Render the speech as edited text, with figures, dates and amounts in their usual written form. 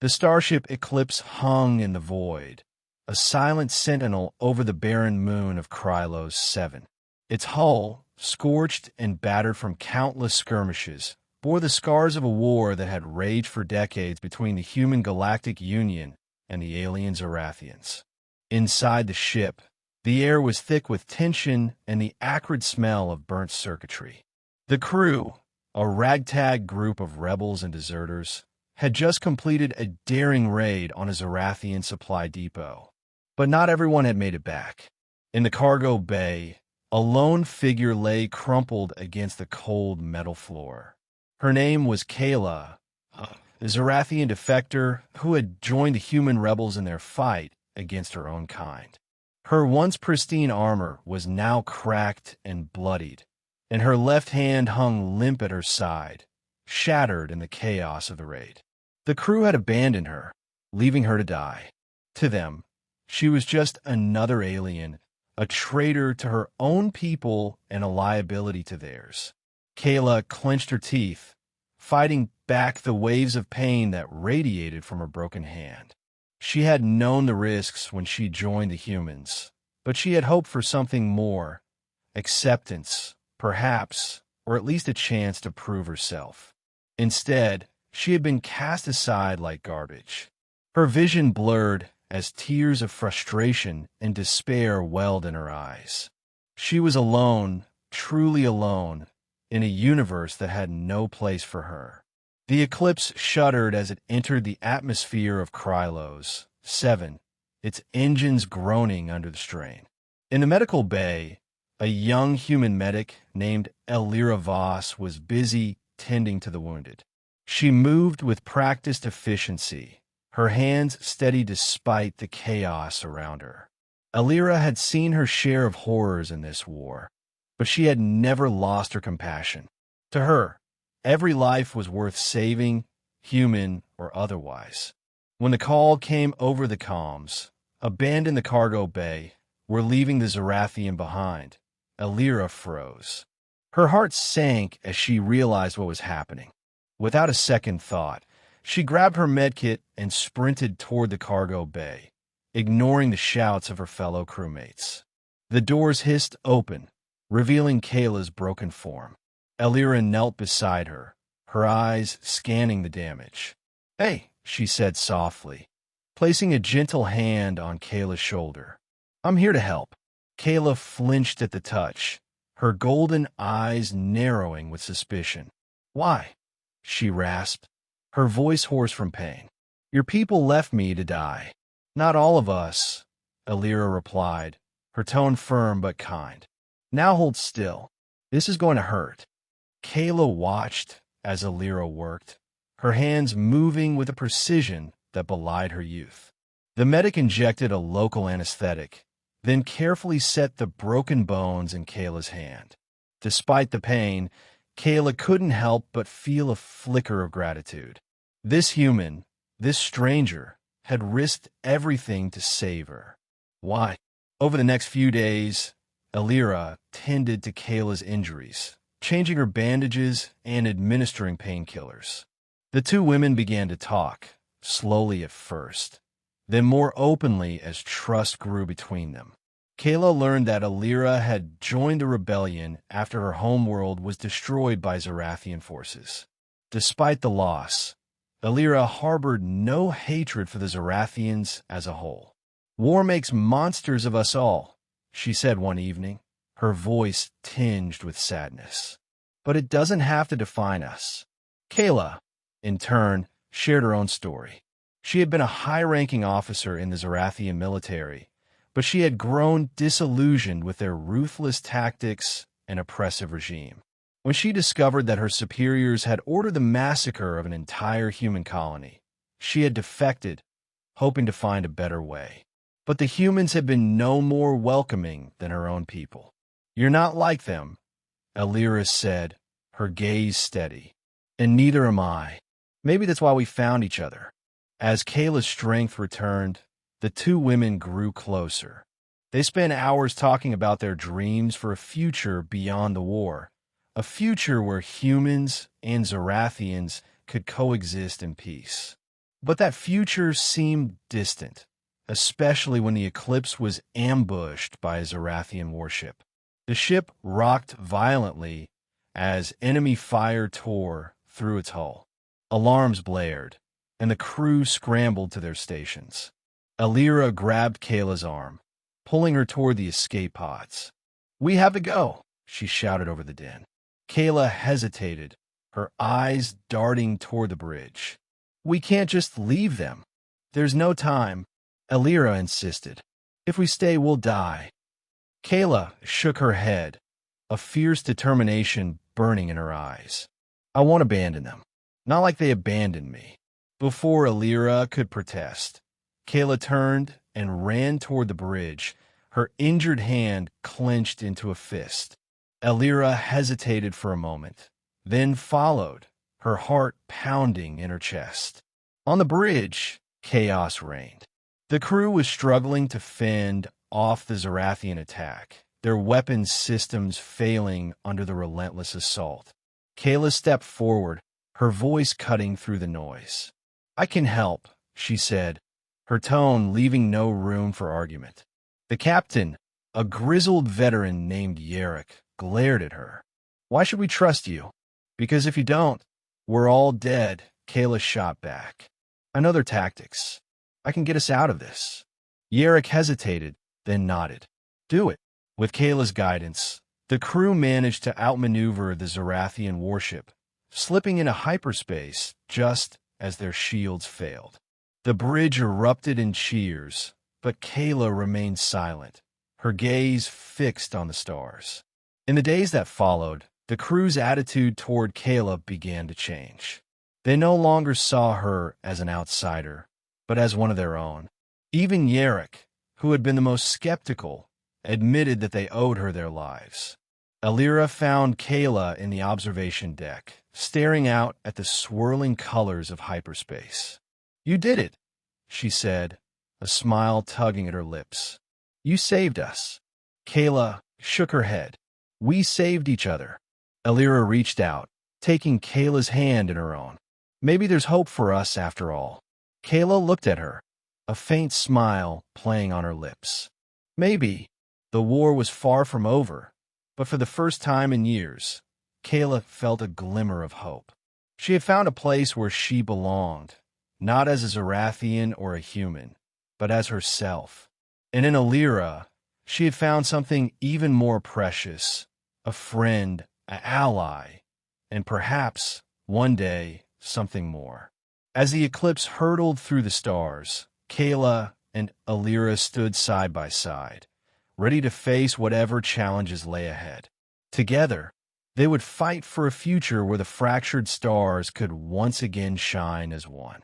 The starship Eclipse hung in the void, a silent sentinel over the barren moon of Krylos 7. Its hull, scorched and battered from countless skirmishes, bore the scars of a war that had raged for decades between the human Galactic Union and the alien Zorathians. Inside the ship, the air was thick with tension and the acrid smell of burnt circuitry. The crew, a ragtag group of rebels and deserters, had just completed a daring raid on a Zorathian supply depot. But not everyone had made it back. In the cargo bay, a lone figure lay crumpled against the cold metal floor. Her name was Kayla, a Zorathian defector who had joined the human rebels in their fight against her own kind. Her once pristine armor was now cracked and bloodied, and her left hand hung limp at her side, shattered in the chaos of the raid. The crew had abandoned her, leaving her to die. To them, she was just another alien, a traitor to her own people and a liability to theirs. Kayla clenched her teeth, fighting back the waves of pain that radiated from her broken hand. She had known the risks when she joined the humans, but she had hoped for something more, acceptance, perhaps, or at least a chance to prove herself. Instead, she had been cast aside like garbage. Her vision blurred as tears of frustration and despair welled in her eyes. She was alone, truly alone, in a universe that had no place for her. The Eclipse shuddered as it entered the atmosphere of Krylos 7, its engines groaning under the strain. In the medical bay, a young human medic named Elira was busy tending to the wounded. She moved with practiced efficiency, her hands steady despite the chaos around her. Elira had seen her share of horrors in this war, but she had never lost her compassion. To her, every life was worth saving, human or otherwise. When the call came over the comms, abandon the cargo bay, we're leaving the Zorathian behind, Elira froze. Her heart sank as she realized what was happening. Without a second thought, she grabbed her medkit and sprinted toward the cargo bay, ignoring the shouts of her fellow crewmates. The doors hissed open, revealing Kayla's broken form. Elira knelt beside her, her eyes scanning the damage. "Hey," she said softly, placing a gentle hand on Kayla's shoulder. "I'm here to help." Kayla flinched at the touch, her golden eyes narrowing with suspicion. "Why?" she rasped, her voice hoarse from pain. "Your people left me to die." "Not all of us," Elira replied, her tone firm but kind. "Now hold still. This is going to hurt." Kayla watched as Elira worked, her hands moving with a precision that belied her youth. The medic injected a local anesthetic, then carefully set the broken bones in Kayla's hand. Despite the pain, Kayla couldn't help but feel a flicker of gratitude. This human, this stranger, had risked everything to save her. Why? Over the next few days, Elira tended to Kayla's injuries, changing her bandages and administering painkillers. The two women began to talk, slowly at first, then more openly as trust grew between them. Kayla learned that Elira had joined the rebellion after her homeworld was destroyed by Zorathian forces. Despite the loss, Elira harbored no hatred for the Zorathians as a whole. "War makes monsters of us all," she said one evening, her voice tinged with sadness. "But it doesn't have to define us." Kayla, in turn, shared her own story. She had been a high-ranking officer in the Zorathian military, but she had grown disillusioned with their ruthless tactics and oppressive regime. When she discovered that her superiors had ordered the massacre of an entire human colony, she had defected, hoping to find a better way. But the humans had been no more welcoming than her own people. "You're not like them," Elira said, her gaze steady. "And neither am I. Maybe that's why we found each other." As Kayla's strength returned, the two women grew closer. They spent hours talking about their dreams for a future beyond the war, a future where humans and Zorathians could coexist in peace. But that future seemed distant, especially when the Eclipse was ambushed by a Zarathian warship. The ship rocked violently as enemy fire tore through its hull. Alarms blared, and the crew scrambled to their stations. Elira grabbed Kayla's arm, pulling her toward the escape pods. "We have to go," she shouted over the din. Kayla hesitated, her eyes darting toward the bridge. "We can't just leave them. There's no time," Elira insisted. "If we stay, we'll die." Kayla shook her head, a fierce determination burning in her eyes. "I won't abandon them. Not like they abandoned me." Before Elira could protest, Kayla turned and ran toward the bridge, her injured hand clenched into a fist. Elira hesitated for a moment, then followed, her heart pounding in her chest. On the bridge, chaos reigned. The crew was struggling to fend off the Zarathian attack, their weapons systems failing under the relentless assault. Kayla stepped forward, her voice cutting through the noise. "I can help," she said, her tone leaving no room for argument. The captain, a grizzled veteran named Yerrick, glared at her. "Why should we trust you?" "Because if you don't, we're all dead," Kayla shot back. "I know their tactics. I can get us out of this." Yerrick hesitated, then nodded. "Do it." With Kayla's guidance, the crew managed to outmaneuver the Zarathian warship, slipping into hyperspace just as their shields failed. The bridge erupted in cheers, but Kayla remained silent, her gaze fixed on the stars. In the days that followed, the crew's attitude toward Kayla began to change. They no longer saw her as an outsider, but as one of their own. Even Yerrick, who had been the most skeptical, admitted that they owed her their lives. Elira found Kayla in the observation deck, staring out at the swirling colors of hyperspace. "You did it," she said, a smile tugging at her lips. "You saved us." Kayla shook her head. "We saved each other." Elira reached out, taking Kayla's hand in her own. "Maybe there's hope for us after all." Kayla looked at her, a faint smile playing on her lips. Maybe. The war was far from over, but for the first time in years, Kayla felt a glimmer of hope. She had found a place where she belonged, not as a Zarathian or a human, but as herself. And in Elira, she had found something even more precious, a friend, an ally, and perhaps, one day, something more. As the Eclipse hurtled through the stars, Kayla and Elira stood side by side, ready to face whatever challenges lay ahead. Together, they would fight for a future where the fractured stars could once again shine as one.